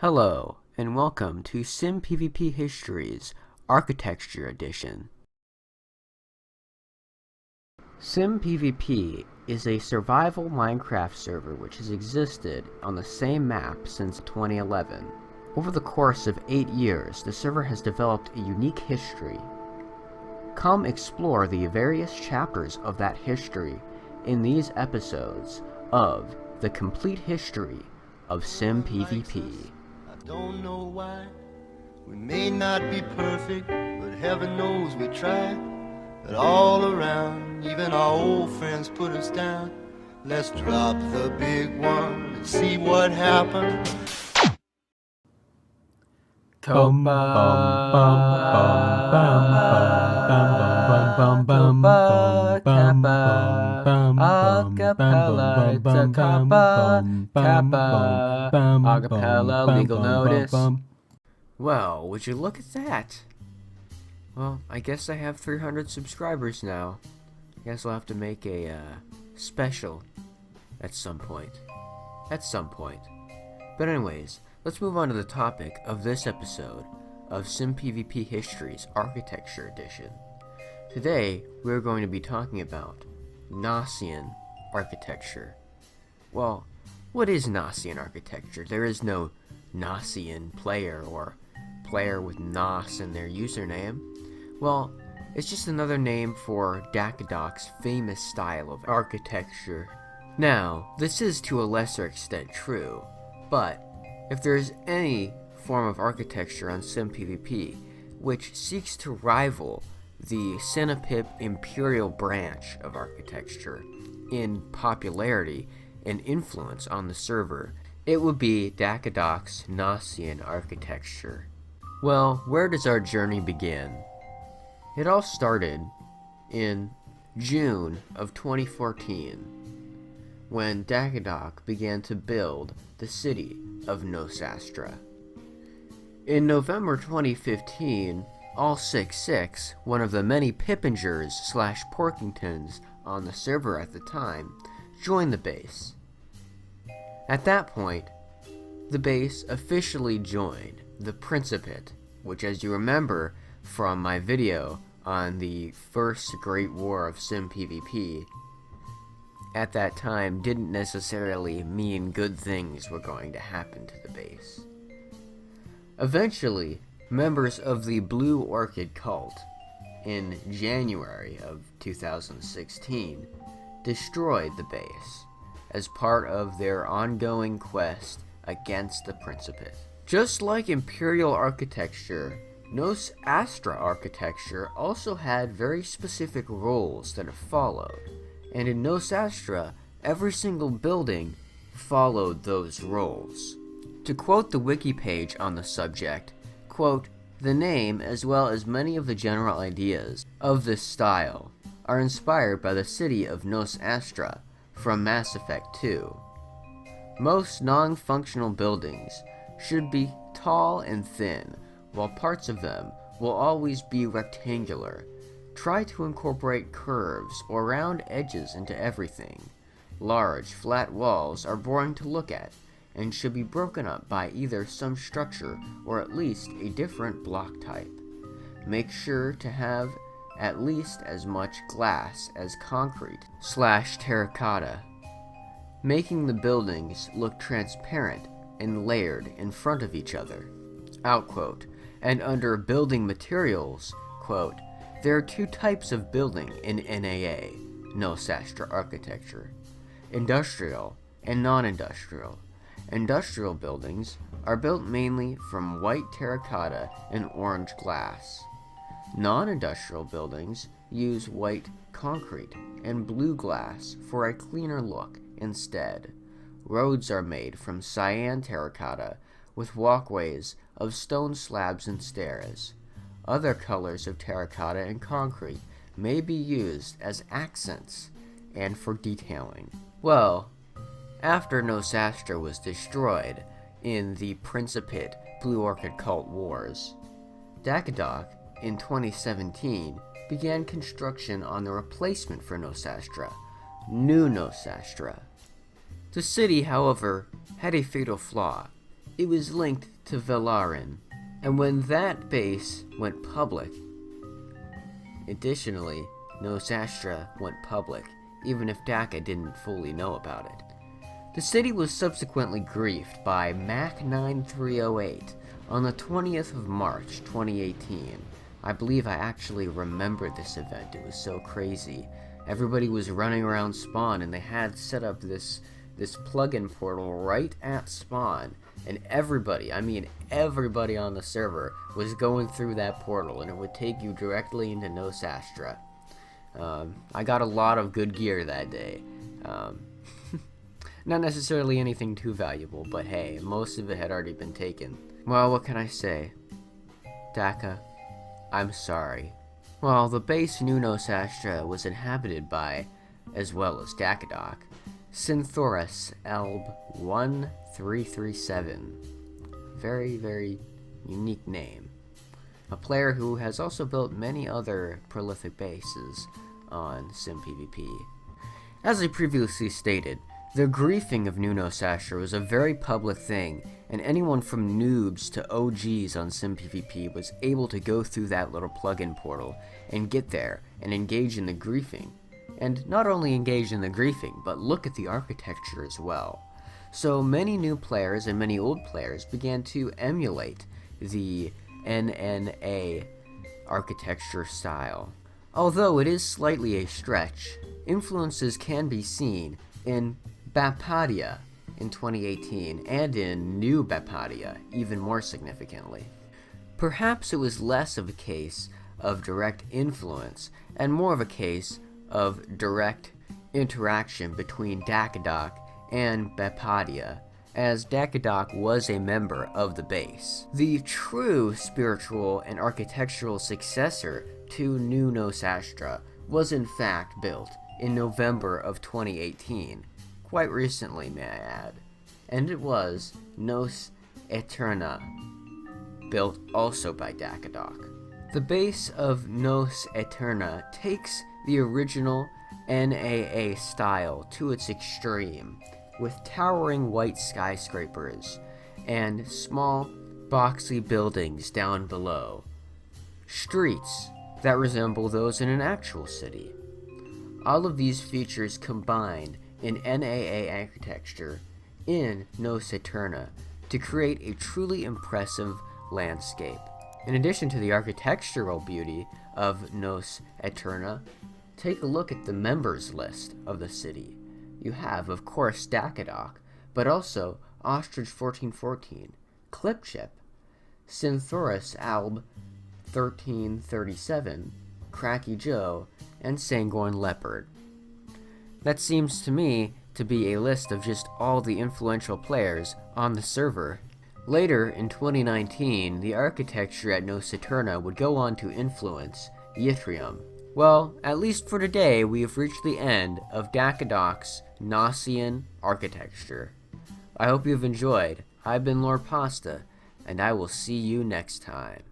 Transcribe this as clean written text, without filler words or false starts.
Hello, and welcome to Simpvp Histories, Architecture Edition. Simpvp is a survival Minecraft server which has existed on the same map since 2011. Over the course of 8 years, the server has developed a unique history. Come explore the various chapters of that history in these episodes of The Complete History of Simpvp. I don't know why. We may not be perfect, but heaven knows we try. But all around, even our old friends put us down. Let's drop the big one and see what happens. Acapella, legal notice. Well, would you look at that? Well, I guess I have 300 subscribers now. I guess I'll have to make a special at some point. But anyways, let's move on to the topic of this episode of Simpvp Histories Architecture Edition. Today, we're going to be talking about Gnossian architecture. Well, what is Gnossian architecture? There is no Gnossian player or player with Nos in their username. Well, it's just another name for Dakadok's famous style of architecture. Now, this is to a lesser extent true, but if there is any form of architecture on Simpvp which seeks to rival the Simpvp Imperial branch of architecture in popularity and influence on the server, it would be Dakadok's Gnossian architecture. Well, where does our journey begin? It all started in June of 2014, when Dakadok began to build the city of Nos Astra. In November 2015, All66, one of the many Pippingers / Porkingtons on the server at the time, joined the base. At that point, the base officially joined the Principate, which, as you remember from my video on the First Great War of Simpvp, at that time didn't necessarily mean good things were going to happen to the base. Eventually, members of the Blue Orchid cult, in January of 2016, destroyed the base as part of their ongoing quest against the Principate. Just like Imperial architecture, Nos Astra architecture also had very specific rules that it followed, and in Nos Astra, every single building followed those rules. To quote the wiki page on the subject, quote, "The name, as well as many of the general ideas of this style, are inspired by the city of Nos Astra from Mass Effect 2. Most non-functional buildings should be tall and thin, while parts of them will always be rectangular. Try to incorporate curves or round edges into everything. Large, flat walls are boring to look at, and should be broken up by either some structure or at least a different block type. Make sure to have at least as much glass as concrete / terracotta, making the buildings look transparent and layered in front of each other." Outquote. And under building materials, quote, "There are two types of building in NAA, Nos Astra architecture: industrial and non-industrial. Industrial buildings are built mainly from white terracotta and orange glass. Non-industrial buildings use white concrete and blue glass for a cleaner look instead. Roads are made from cyan terracotta with walkways of stone slabs and stairs. Other colors of terracotta and concrete may be used as accents and for detailing." Well, after Nos Astra was destroyed in the Principate Blue Orchid Cult Wars, Dakadok, in 2017, began construction on the replacement for Nos Astra, New Nos Astra. The city, however, had a fatal flaw. it was linked to Velarin, and when that base went public, additionally, Nos Astra went public, even if Daka didn't fully know about it. The city was subsequently griefed by Mac 9308 on the 20th of March 2018. I believe I actually remember this event. It was so crazy. Everybody was running around spawn, and they had set up this plugin portal right at spawn, and everybody, I mean everybody on the server, was going through that portal, and it would take you directly into Nos Astra. I got a lot of good gear that day. Not necessarily anything too valuable, but hey, most of it had already been taken. Well, what can I say? Daka, I'm sorry. Well, the base New Nos Astra was inhabited by, as well as Dakadoc, Synthoras Alb 1337. Very, very unique name. A player who has also built many other prolific bases on Simpvp. As I previously stated, the griefing of New Nos Astra was a very public thing, and anyone from noobs to OGs on Simpvp was able to go through that little plugin portal and get there and engage in the griefing. And not only engage in the griefing, but look at the architecture as well. So many new players and many old players began to emulate the NNA architecture style. Although it is slightly a stretch, influences can be seen in Bapadia in 2018 and in New Bapadia even more significantly. Perhaps it was less of a case of direct influence and more of a case of direct interaction between Dakadoc and Bapadia, as Dakadoc was a member of the base. The true spiritual and architectural successor to New Nos Astra was in fact built in November of 2018, quite recently may I add, and it was Nos Eterna, built also by Dakadoc. The base of Nos Eterna takes the original NAA style to its extreme, with towering white skyscrapers and small, boxy buildings down below, streets that resemble those in an actual city. All of these features combined in NAA architecture in Nos Eterna to create a truly impressive landscape. In addition to the architectural beauty of Nos Eterna, take a look at the members list of the city. You have, of course, Dakadoc, but also Ostrich 1414, Clipchip, Synthoras Alb 1337, Cracky Joe, and Sanguine Leopard. That seems to me to be a list of just all the influential players on the server. Later, in 2019, the architecture at Nos Eterna would go on to influence Yttrium. Well, at least for today, we have reached the end of Dakadoc's Gnossian architecture. I hope you've enjoyed. I've been Lord Pasta, and I will see you next time.